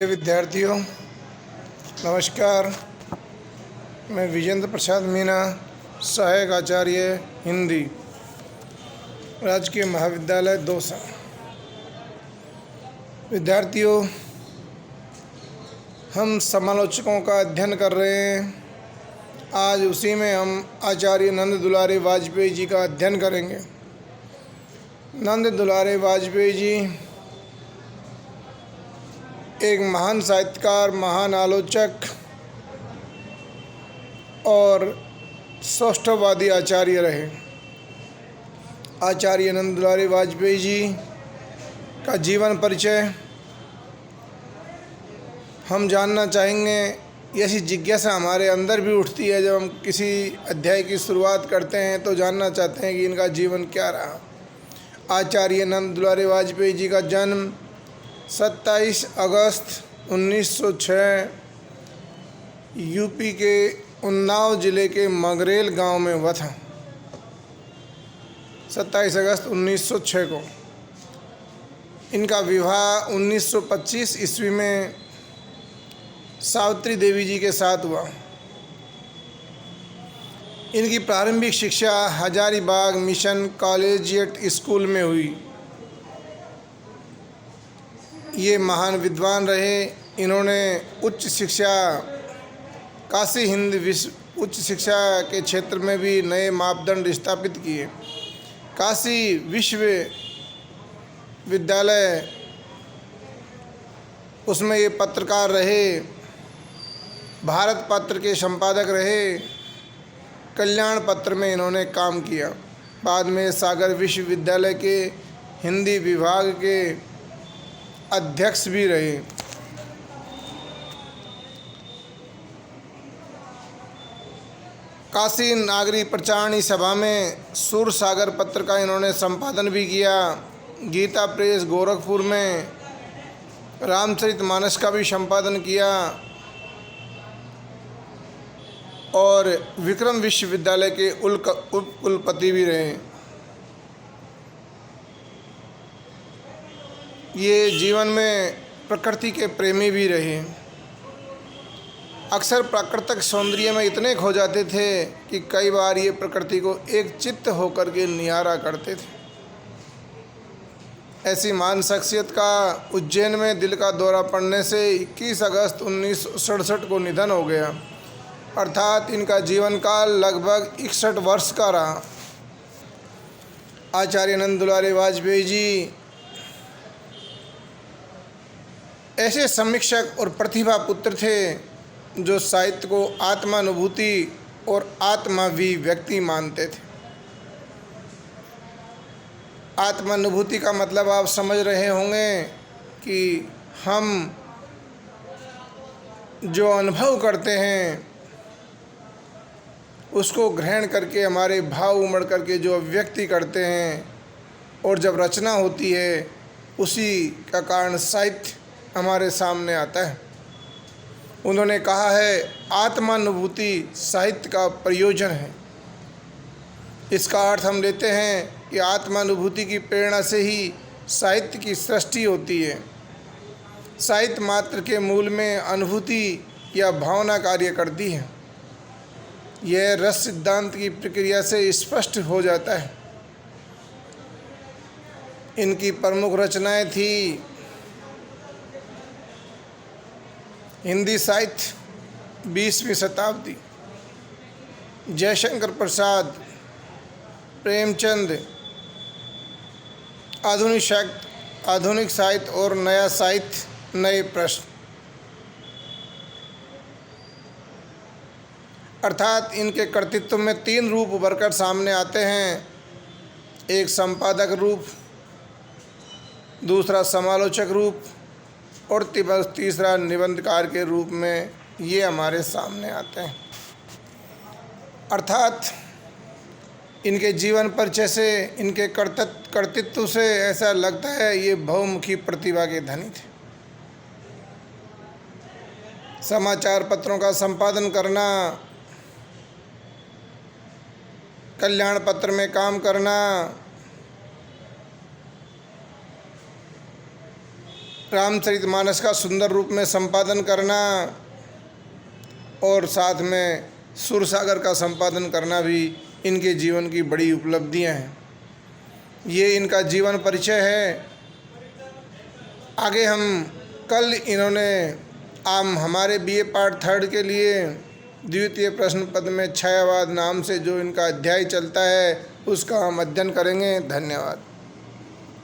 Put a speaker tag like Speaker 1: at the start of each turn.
Speaker 1: विद्यार्थियों नमस्कार। मैं विजेंद्र प्रसाद मीना, सहायक आचार्य हिंदी, राजकीय महाविद्यालय दौसा। विद्यार्थियों, हम समालोचकों का अध्ययन कर रहे हैं। आज उसी में हम आचार्य नंद दुलारे वाजपेयी जी का अध्ययन करेंगे। नंद दुलारे वाजपेयी जी एक महान साहित्यकार, महान आलोचक और सौष्ठववादी आचार्य रहे। आचार्य नंद दुलारे वाजपेयी जी का जीवन परिचय हम जानना चाहेंगे। ऐसी जिज्ञासा हमारे अंदर भी उठती है जब हम किसी अध्याय की शुरुआत करते हैं तो जानना चाहते हैं कि इनका जीवन क्या रहा। आचार्य नंद दुलारे वाजपेयी जी का जन्म 27 अगस्त 1906 यूपी के उन्नाव ज़िले के मगरेल गांव में हुआ था। 27 अगस्त 1906 को इनका विवाह 1925 ईस्वी में सावित्री देवी जी के साथ हुआ। इनकी प्रारंभिक शिक्षा हजारीबाग मिशन कॉलेजिएट स्कूल में हुई। ये महान विद्वान रहे। इन्होंने उच्च शिक्षा काशी हिंद विश्व उच्च शिक्षा के क्षेत्र में भी नए मापदंड स्थापित किए। काशी विश्वविद्यालय उसमें ये पत्रकार रहे, भारत पत्र के संपादक रहे, कल्याण पत्र में इन्होंने काम किया। बाद में सागर विश्वविद्यालय के हिंदी विभाग के अध्यक्ष भी रहे। काशी नागरी प्रचारणी सभा में सूर सागर पत्र का इन्होंने संपादन भी किया। गीता प्रेस गोरखपुर में रामचरितमानस का भी संपादन किया और विक्रम विश्वविद्यालय के कुलपति भी रहे। ये जीवन में प्रकृति के प्रेमी भी रहे। अक्सर प्राकृतिक सौंदर्य में इतने खो जाते थे कि कई बार ये प्रकृति को एक चित्त होकर के निहारा करते थे। ऐसी महान शख्सियत का उज्जैन में दिल का दौरा पड़ने से 21 अगस्त 1967 को निधन हो गया, अर्थात इनका जीवन काल लगभग 61 वर्ष का रहा। आचार्य नंद दुलारे वाजपेयी जी ऐसे समीक्षक और प्रतिभा पुत्र थे जो साहित्य को आत्मानुभूति और आत्माभिव्यक्ति मानते थे। आत्मानुभूति का मतलब आप समझ रहे होंगे कि हम जो अनुभव करते हैं उसको ग्रहण करके हमारे भाव उमड़ करके जो अभिव्यक्ति करते हैं और जब रचना होती है उसी का कारण साहित्य हमारे सामने आता है। उन्होंने कहा है आत्मानुभूति साहित्य का प्रयोजन है। इसका अर्थ हम लेते हैं कि आत्मानुभूति की प्रेरणा से ही साहित्य की सृष्टि होती है। साहित्य मात्र के मूल में अनुभूति या भावना कार्य करती है। यह रस सिद्धांत की प्रक्रिया से स्पष्ट हो जाता है। इनकी प्रमुख रचनाएं थी हिंदी साहित्य 20वीं शताब्दी, जयशंकर प्रसाद, प्रेमचंद, आधुनिक साहित्य और नया साहित्य, नए प्रश्न। अर्थात इनके कर्तृत्व में 3 रूप उभरकर सामने आते हैं। एक संपादक रूप, दूसरा समालोचक रूप और तीसरा निबंधकार के रूप में ये हमारे सामने आते हैं। अर्थात इनके जीवन परिचय से, इनके कर्तृत्व से ऐसा लगता है ये बहुमुखी प्रतिभा के धनी थे। समाचार पत्रों का संपादन करना, कल्याण पत्र में काम करना, रामचरितमानस का सुंदर रूप में संपादन करना और साथ में सुरसागर का संपादन करना भी इनके जीवन की बड़ी उपलब्धियां हैं। ये इनका जीवन परिचय है। आगे हम कल इन्होंने हमारे BA पार्ट 3 के लिए द्वितीय प्रश्न पद में छायावाद नाम से जो इनका अध्याय चलता है उसका हम अध्ययन करेंगे। धन्यवाद।